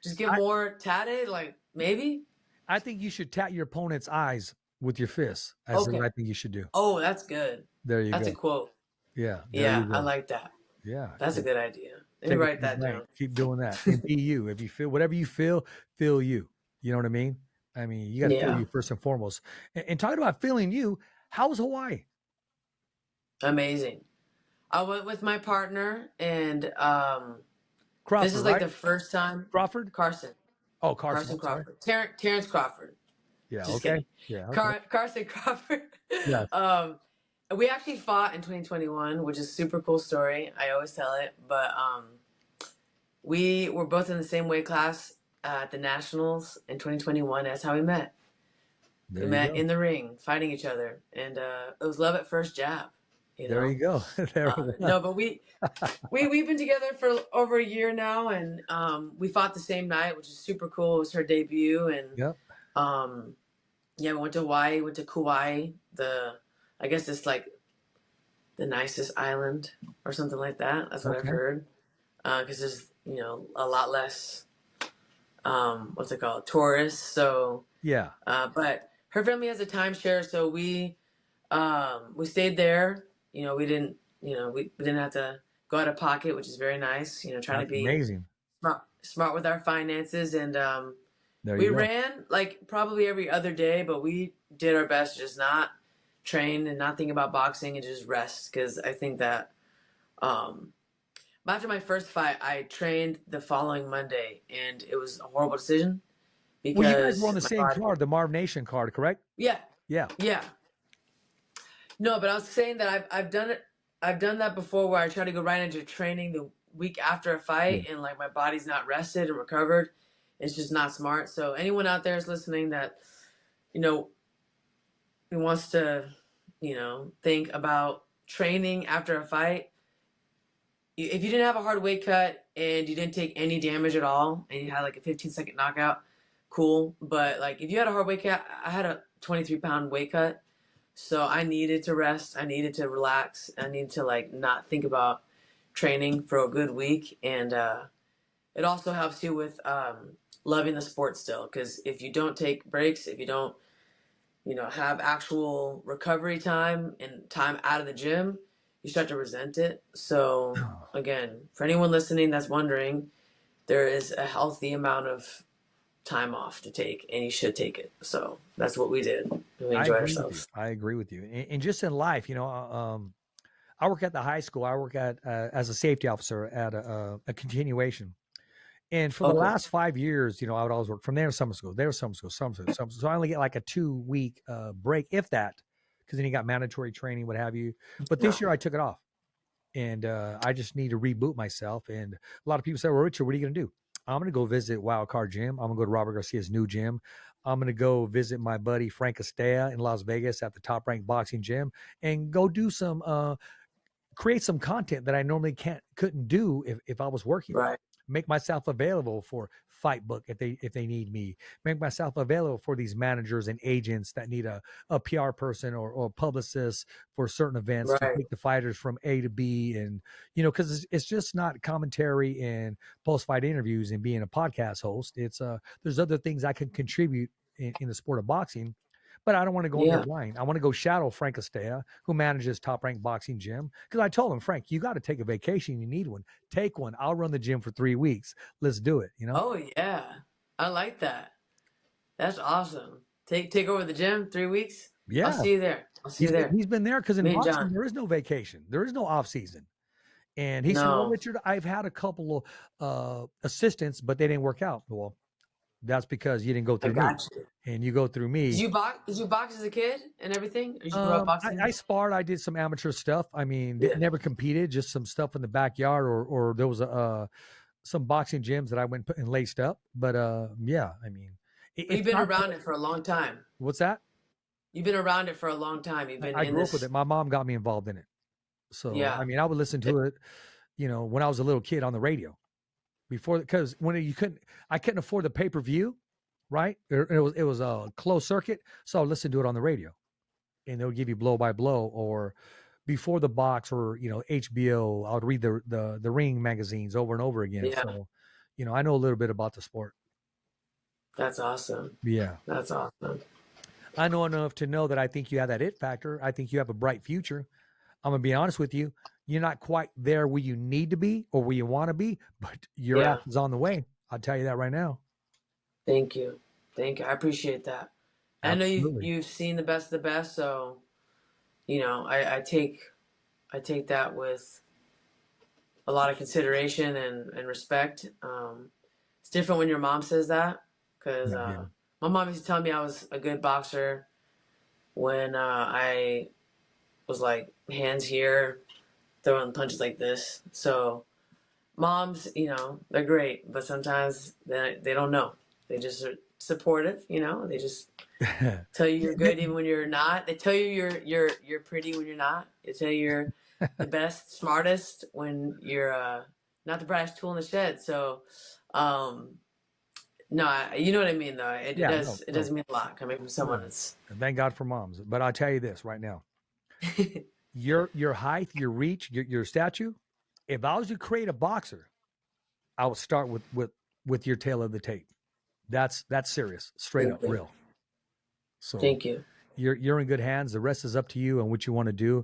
Just get more tatted? Like maybe? I think you should tat your opponent's eyes with your fists. That's what I think you should do. Oh, that's good. There you go. That's a quote. Yeah. Yeah, I like that. Yeah. That's a good idea. Let me write that down. Keep doing that. And be you. If you feel whatever you feel you. You know what I mean? I mean, you got to feel you first and foremost. And talking about feeling you, how was Hawaii? Amazing. I went with my partner, and Crawford, this is like the first time. Crawford? Carson. Oh, Carson Crawford. Terrence Crawford. Yeah, Just okay. kidding. Yeah, okay. Carson Crawford. Yes. We actually fought in 2021, which is a super cool story. I always tell it. But we were both in the same weight class at the Nationals in 2021. That's how we met. We met in the ring, fighting each other. And it was love at first jab. You know? There you go. No, but we've been together for over a year now, and we fought the same night, which is super cool. It was her debut, and we went to Hawaii, went to Kauai. I guess it's like the nicest island or something like that. That's what I've heard. Because there's a lot less what's it called, tourists. So yeah. But her family has a timeshare, so we stayed there. We didn't have to go out of pocket, which is very nice. Trying to That's be amazing. smart with our finances. And There we you go. ran like probably every other day, but we did our best to just not train and not think about boxing and just rest. Because I think that after my first fight, I trained the following Monday, and it was a horrible decision because Well, you guys were on the my same body. card, the Marv Nation card, correct? Yeah, Yeah. yeah. No, but I was saying that I've done it. I've done that before, where I try to go right into training the week after a fight, and like my body's not rested and recovered. It's just not smart. So anyone out there is listening that who wants to think about training after a fight. If you didn't have a hard weight cut and you didn't take any damage at all, and you had like a 15-second knockout, cool. But like if you had a hard weight cut, I had a 23-pound weight cut. So I needed to rest. I needed to relax. I needed to like not think about training for a good week. And it also helps you with loving the sport still. Because if you don't take breaks, if you don't, have actual recovery time and time out of the gym, you start to resent it. So again, for anyone listening that's wondering, there is a healthy amount of time off to take, and you should take it. So that's what we did. We enjoyed ourselves. I agree with you. And just in life, I work at the high school. I work at as a safety officer at a continuation. And for the last 5 years, I would always work from there to summer school, there summer school, summer school, summer school. So I only get like a 2-week break, if that, because then you got mandatory training, what have you. But this year I took it off, and I just need to reboot myself. And a lot of people say, well, Richard, what are you going to do? I'm going to go visit Wild Card Gym. I'm going to go to Robert Garcia's new gym. I'm going to go visit my buddy Phagnasay in Las Vegas at the Top Rank Boxing Gym and go do some, create some content that I normally couldn't do if I was working. Right. Make myself available for FIGHTBOOK if they need me. Make myself available for these managers and agents that need a PR person or publicist for certain events to take the fighters from A to B. And, because it's just not commentary and post-fight interviews and being a podcast host. It's there's other things I can contribute in the sport of boxing. But I don't want to go in there blind. I want to go shadow Frank Estea, who manages Top Rank Boxing Gym. Because I told him, Frank, you got to take a vacation. You need one. Take one. I'll run the gym for 3 weeks. Let's do it. Oh yeah, I like that. That's awesome. Take over the gym 3 weeks. Yeah, I'll see you there. He's been there because in Me and boxing John. there is no vacation. There is no off season. And he said, well, No. Richard, I've had a couple of assistants, but they didn't work out. Well, that's because you didn't go I through me. got you. And you go through me. Did you box as a kid and everything? Or you grew up boxing? I sparred. I did some amateur stuff. I mean, never competed, just some stuff in the backyard, or there was some boxing gyms that I went and laced up. But yeah, I mean, you've been around it for a long time. What's that? You've been around it for a long time. You've been. I grew up with it. My mom got me involved in it. So yeah, I mean, I would listen to it, when I was a little kid on the radio. Before, because when I couldn't afford the pay-per-view. Right. It was a closed circuit. So I would listen to it on the radio, and they'll give you blow by blow, or before the box, or, HBO, I would read the ring magazines over and over again. Yeah. So, I know a little bit about the sport. That's awesome. Yeah. That's awesome. I know enough to know that I think you have that it factor. I think you have a bright future. I'm going to be honest with you. You're not quite there where you need to be or where you want to be, but your ass is on the way. I'll tell you that right now. Thank you. I appreciate that. Absolutely. I know you've seen the best of the best, so I take that with a lot of consideration and respect. It's different when your mom says that, because my mom used to tell me I was a good boxer when I was like hands here, throwing punches like this. So moms, they're great, but sometimes they don't know. They just are supportive, They just tell you you're good even when you're not. They tell you you're pretty when you're not. They tell you you're the best, smartest when you're not the brightest tool in the shed. So, no, you know what I mean, though. It does mean a lot coming from someone that's. Thank God for moms. But I'll tell you this right now: your height, your reach, your stature. If I was to create a boxer, I would start with your tail of the tape. That's serious, straight up, real. So thank you. You're in good hands. The rest is up to you and what you want to do.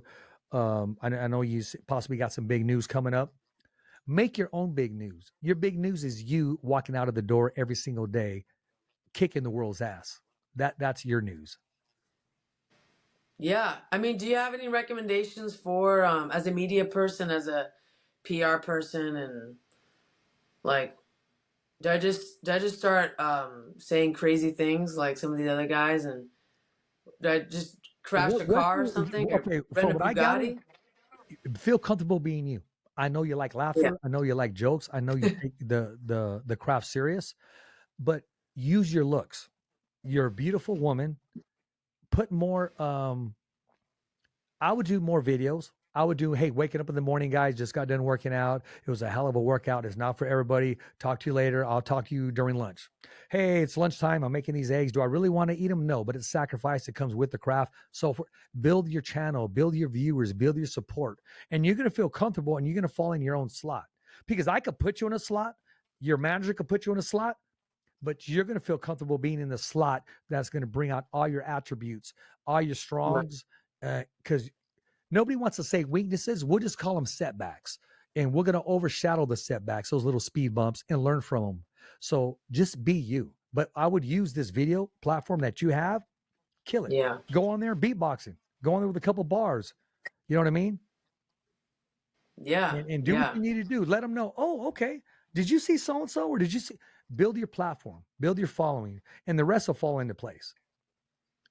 I know you possibly got some big news coming up. Make your own big news. Your big news is you walking out of the door every single day, kicking the world's ass. That's your news. Yeah. I mean, do you have any recommendations for as a media person, as a PR person, and like, do I just start saying crazy things like some of the other guys, and do I just crash a car or something, or Okay, rent from a what I gather, Bugatti? feel comfortable being you. I know you like Yeah. laughter. I know you like jokes. I know you take the craft serious, but use your looks. You're a beautiful woman. Put more I would do more videos. I would do, hey, waking up in the morning, guys, just got done working out. It was a hell of a workout. It's not for everybody. Talk to you later. I'll talk to you during lunch. Hey, it's lunchtime. I'm making these eggs. Do I really want to eat them? No, but it's sacrifice. It comes with the craft. So build your channel, build your viewers, build your support. And you're going to feel comfortable and you're going to fall in your own slot. Because I could put you in a slot. Your manager could put you in a slot. But you're going to feel comfortable being in the slot that's going to bring out all your attributes, all your strongs, because nobody wants to say weaknesses. We'll just call them setbacks. And we're going to overshadow the setbacks, those little speed bumps, and learn from them. So just be you. But I would use this video platform that you have, kill it. Yeah. Go on there, beatboxing. Go on there with a couple bars. You know what I mean? Yeah. And do what you need to do. Let them know, oh, okay. Did you see so-and-so? Or did you see? Build your platform, build your following, and the rest will fall into place.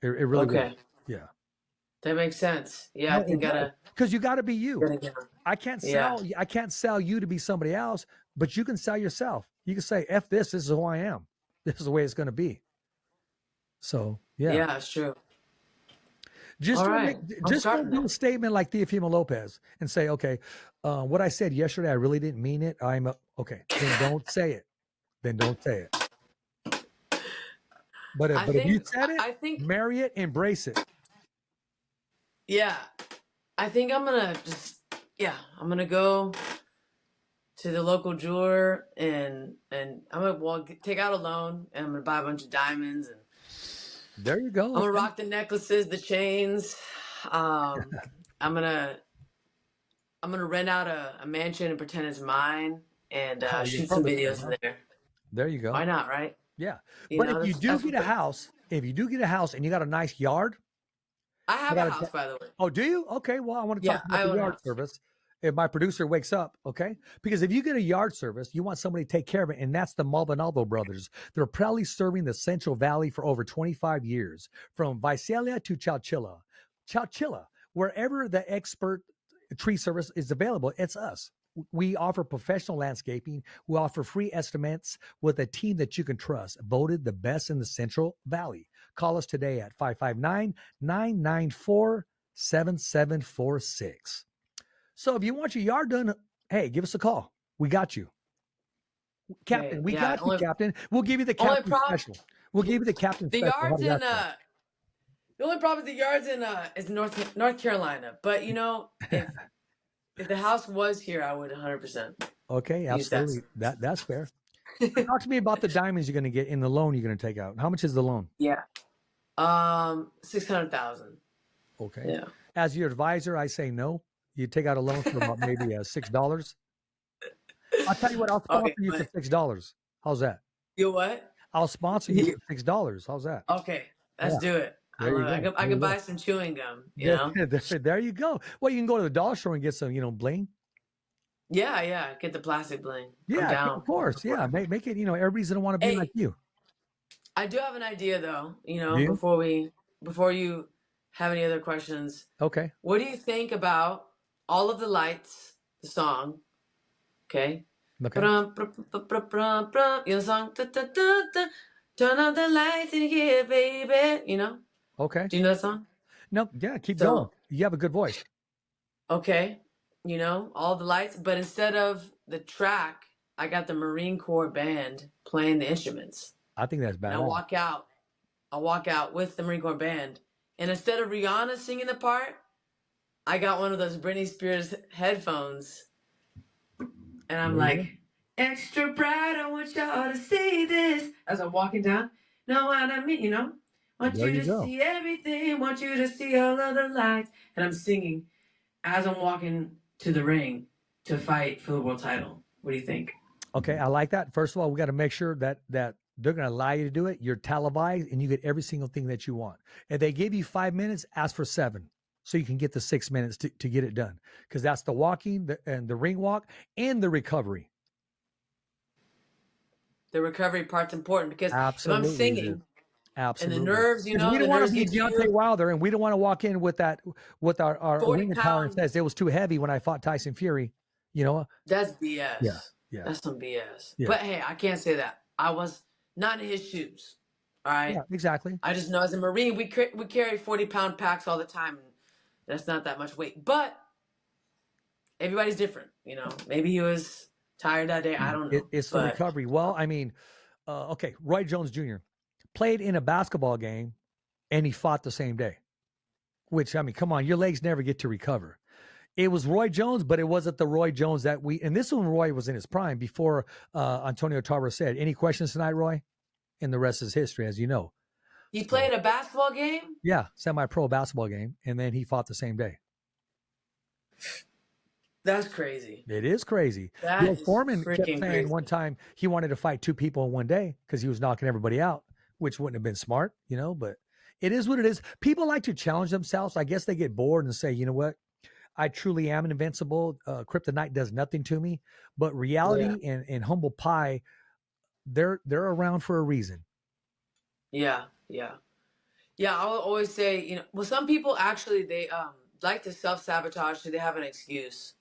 It really will. Yeah. That makes sense. Yeah, No, I think because you got to be you. I can't sell. Yeah. I can't sell you to be somebody else, but you can sell yourself. You can say, "F this. This is who I am. This is the way it's going to be." So yeah, it's true. Just don't do a statement like Teofimo Lopez and say, "Okay, what I said yesterday, I really didn't mean it. Okay." Then don't say it. Then don't say it. But if you said it, marry it, embrace it. Yeah. I think I'm going to go to the local jeweler and I'm going to take out a loan and I'm going to buy a bunch of diamonds. And there you go. I'm going to rock the necklaces, the chains. I'm going to rent out a mansion and pretend it's mine and shoot some videos in there. There you go. Why not, right? Yeah. But if you do get a house and you got a nice yard. I have a house, by the way. Oh, do you? Okay. Well, I want to talk about the yard service. If my producer wakes up, okay? Because if you get a yard service, you want somebody to take care of it, and that's the Maldonado brothers. They're proudly serving the Central Valley for over 25 years, from Visalia to Chowchilla. Chowchilla, wherever the expert tree service is available, it's us. We offer professional landscaping. We offer free estimates with a team that you can trust, voted the best in the Central Valley. Call us today at 559-994-7746. So if you want your yard done, hey, give us a call. We got you. Captain, we got you, Captain. We'll give you the captain special. We'll give you the captain special. Yard's in the only problem is the yard's in is North Carolina. But you know, if the house was here, I would 100%. Okay, absolutely. That's fair. Talk to me about the diamonds you're going to get in the loan you're going to take out. How much is the loan? Yeah. $600,000. Okay. Yeah. As your advisor, I say no. You take out a loan for about maybe $6. I'll tell you what, I'll sponsor you for $6. How's that? You what? I'll sponsor you for $6. How's that? Okay, let's do it. I can buy some chewing gum, you know? There you go. Well, you can go to the dollar store and get some, bling. Yeah. Get the plastic bling. Yeah, of course. Yeah, make it, everybody's going to want to be like you. I do have an idea, though, before you have any other questions. Okay. What do you think about All of the Lights, the song? Okay. You know the song? Turn on the lights in here, baby. You know? Okay. Do you know that song? No. Yeah, keep going. You have a good voice. Okay. All the lights. But instead of the track, I got the Marine Corps band playing the instruments. I think that's bad. And I walk out with the Marine Corps band. And instead of Rihanna singing the part, I got one of those Britney Spears headphones. And I'm like, extra bright, I want y'all to see this. As I'm walking down, know what I mean, Want you to see everything, want you to see all of the lights. And I'm singing as I'm walking to the ring. to fight for the world title. What do you think? Okay, I like that. First of all, we got to make sure that they're going to allow you to do it. You're televised, and you get every single thing that you want. If they give you 5 minutes, ask for 7, so you can get the 6 minutes to get it done. Because that's the walking, and the ring walk, and the recovery. The recovery part's important because Absolutely, if I'm singing, absolutely, and the nerves, we don't the want nerves to be get to Deontay you. Wilder, and we don't want to walk in with our 40 ring attire and pound. says it was too heavy when I fought Tyson Fury. That's BS. Yeah. That's some BS. Yeah. But hey, I can't say that. I was not in his shoes. All right. Yeah, exactly. I just know as a Marine, we carry 40-pound packs all the time. And that's not that much weight. But everybody's different. Maybe he was tired that day. I don't know. It's the recovery. Well, I mean, okay, Roy Jones Jr. played in a basketball game, and he fought the same day. Which, I mean, come on, your legs never get to recover. It was Roy Jones, but it wasn't the Roy Jones that and this one, Roy was in his prime before Antonio Tarver said, any questions tonight, Roy? And the rest is history, as you know. He played a basketball game? Yeah, semi-pro basketball game, and then he fought the same day. That's crazy. It is crazy. That is Foreman kept saying crazy. one time he wanted to fight 2 people in one day because he was knocking everybody out, which wouldn't have been smart, but it is what it is. People like to challenge themselves. I guess they get bored and say, you know what? I truly am invincible. Kryptonite does nothing to me. But reality and humble pie, they're around for a reason. Yeah. I will always say, some people actually they like to self-sabotage so they have an excuse.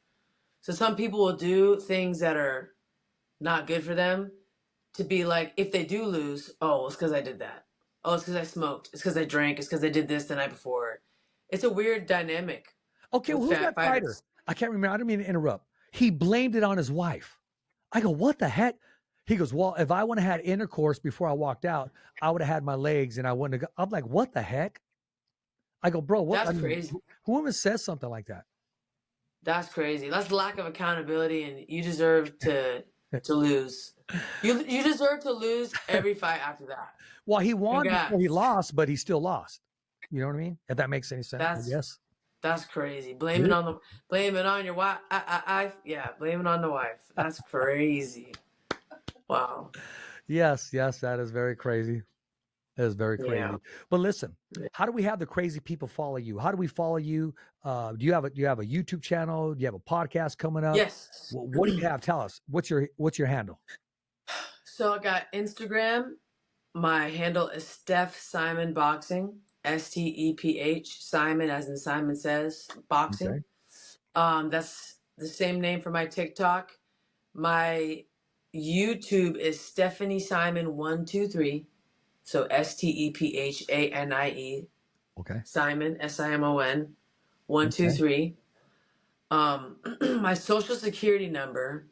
So some people will do things that are not good for them to be like, if they do lose, oh, it's because I did that. Oh, it's because I smoked. It's because I drank. It's because I did this the night before. It's a weird dynamic. Okay, well, who's that fighter? I can't remember. I don't mean to interrupt. He blamed it on his wife. I go, what the heck? He goes, well, if I would have had intercourse before I walked out, I would have had my legs and I wouldn't have. I'm like, what the heck? I go, bro, what? That's crazy. Whoever says something like that? That's crazy. That's lack of accountability, and you deserve to lose. You deserve to lose every fight after that. Well, he won before he lost, but he still lost. You know what I mean? If that makes any sense, yes. That's crazy. Blame it on your wife. Blame it on the wife. That's crazy. Wow. Yes, that is very crazy. That is very crazy. Yeah. But listen, how do we have the crazy people follow you? How do we follow you? Do you have a YouTube channel? Do you have a podcast coming up? Yes. What do you have? Tell us. What's your handle? So I got Instagram. My handle is Steph Simon Boxing. STEPH, Simon as in Simon Says Boxing. Okay. That's the same name for my TikTok. My YouTube is Stephanie Simon 123. So STEPHANIE. Okay. Simon SIMON 123. My social security number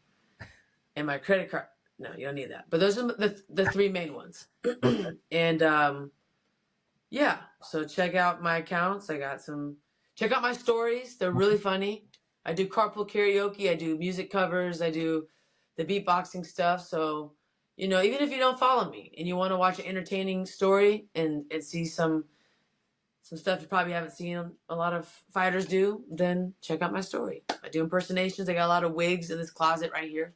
and my credit card. No, you don't need that. But those are the 3 main ones. And yeah, so check out my accounts. Check out my stories. They're really funny. I do carpool karaoke. I do music covers. I do the beatboxing stuff. So, even if you don't follow me and you want to watch an entertaining story and see some stuff you probably haven't seen a lot of fighters do, then check out my story. I do impersonations. I got a lot of wigs in this closet right here.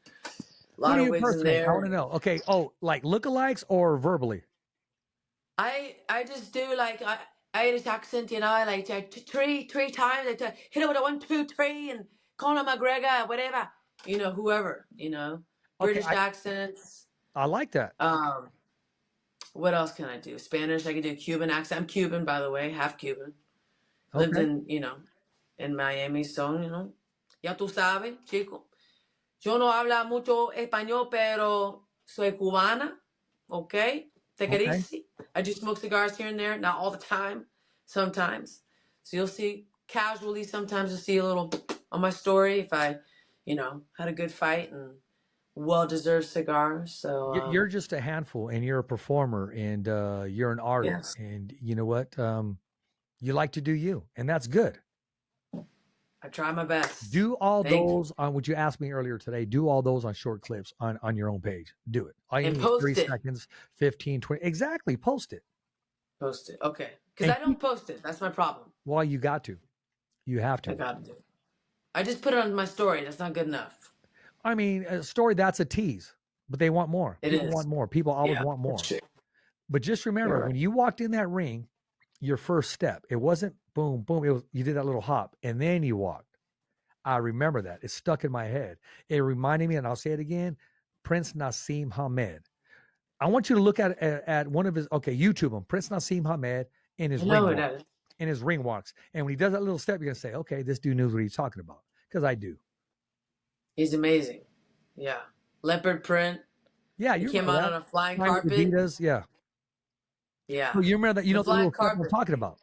A lot of wigs in there. I want to know. Okay. Oh, like lookalikes or verbally? I just do like Irish accent, like three times. I hit it with a 1, 2, 3, and Conor McGregor, whatever, whoever, British accents. I like that. What else can I do? Spanish. I can do Cuban accent. I'm Cuban, by the way, half Cuban. Lived in in Miami, so ya tú sabes, chico. Yo no hablo mucho español, pero soy cubana, okay? Okay. I do smoke cigars here and there, not all the time, sometimes. So you'll see casually, sometimes you'll see a little on my story if I, had a good fight and well-deserved cigar. So you're just a handful, and you're a performer, and you're an artist, and you know what? You like to do you, and that's good. I try my best. Do all those on what you asked me earlier today. Do all those on short clips on your own page. Do it. All you need is 3 seconds, 15, 20. Exactly. Post it. Post it. Okay. Because I don't post it. That's my problem. Well, you got to. You have to. I got to do it. I just put it on my story. That's not good enough. I mean, a story, that's a tease, but they want more. People is. want more. People always want more. That's true. But just remember, You're right. when you walked in that ring, your first step, it wasn't boom, boom. It was, you did that little hop and then you walked. I remember that. It's stuck in my head. It reminded me, and I'll say it again, Prince Nassim Hamed. I want you to look at one of his, YouTube him, Prince Nassim Hamed in his ring walks. And when he does that little step, you're going to say, okay, this dude knows what he's talking about. Because I do. He's amazing. Yeah. Leopard print. Yeah, he came out on a flying carpet. Adidas, yeah. Yeah. Oh, you remember that? You know the little carpet we're talking about.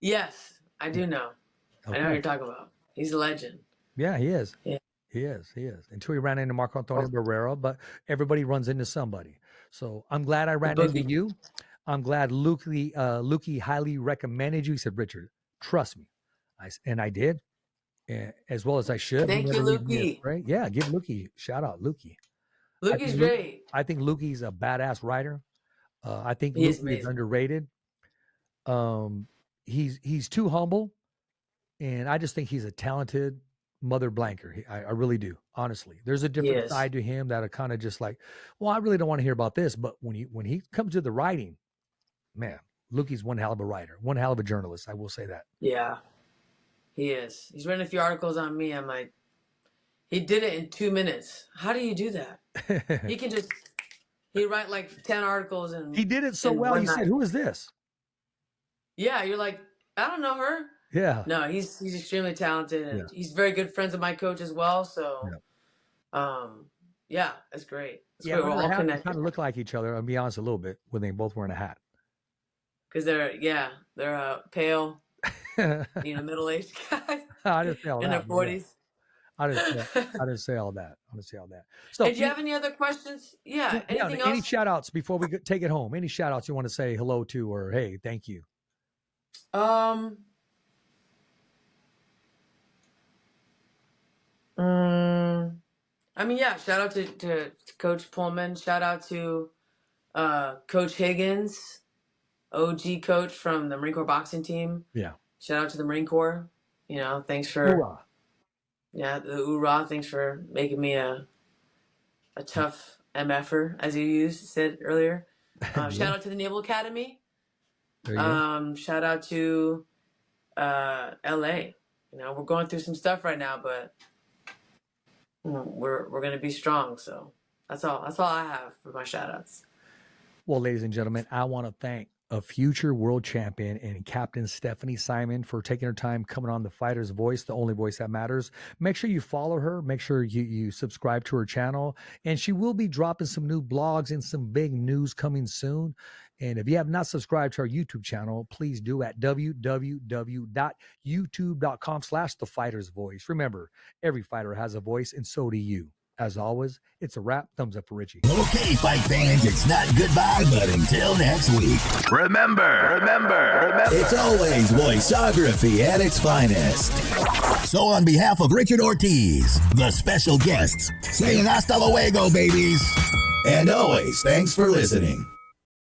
Yes, I do know. Okay. I know what you're talking about. He's a legend. Yeah, he is. Yeah. He is. Until he ran into Marco Antonio Barrera, but everybody runs into somebody. So I'm glad I ran into you. I'm glad Lukey highly recommended you. He said, Richard, trust me. I did, as well as I should. Thank you, Lukey. Right? Yeah, give Lukey shout out, Lukey. Lukey's great. I think Lukey's a badass writer. I think He's Lukey is underrated. He's too humble, and I just think he's a talented mother blanker. I really do, honestly. There's a different side to him that are kind of just like, well, I really don't want to hear about this. But when he comes to the writing, man, Lukey's one hell of a writer, one hell of a journalist. I will say that. Yeah, he is. He's written a few articles on me. I'm like, he did it in 2 minutes. How do you do that? He write like 10 articles and he did it so well. He said, "Who is this?" Yeah, you're like, I don't know her. Yeah. No, he's extremely talented, and he's very good friends with my coach as well. So, it's great. We're all connected. Kind of look like each other. I'll be honest, a little bit when they both wearing a hat. Because they're pale, middle-aged guys. I didn't say all in that. their 40s. I didn't say all that. So, did you have any other questions? Yeah. Anything else? Any shout outs before we take it home? Any shout outs you want to say hello to or hey, thank you? I mean, shout out to Coach Pullman. Shout out to Coach Higgins, OG coach from the Marine Corps boxing team. Yeah. Shout out to the Marine Corps. Thanks for hoorah. Yeah, the hoorah. Thanks for making me a tough MFer, as you said earlier. Shout out to the Naval Academy. Shout out to LA. We're going through some stuff right now, but we're going to be strong. So that's all I have for my shout outs. Well, ladies and gentlemen, I want to thank a future world champion and Captain Stephanie Simon for taking her time coming on The Fighter's Voice, the only voice that matters. Make sure you follow her. Make sure you subscribe to her channel. And she will be dropping some new blogs and some big news coming soon. And if you have not subscribed to our YouTube channel, please do at www.youtube.com/thefightersvoice. Remember, every fighter has a voice, and so do you. As always, it's a wrap. Thumbs up for Richie. Okay, fight fans, it's not goodbye, but until next week. Remember, it's always voiceography at its finest. So on behalf of Richard Ortiz, the special guests, saying hasta luego, babies. And always, thanks for listening.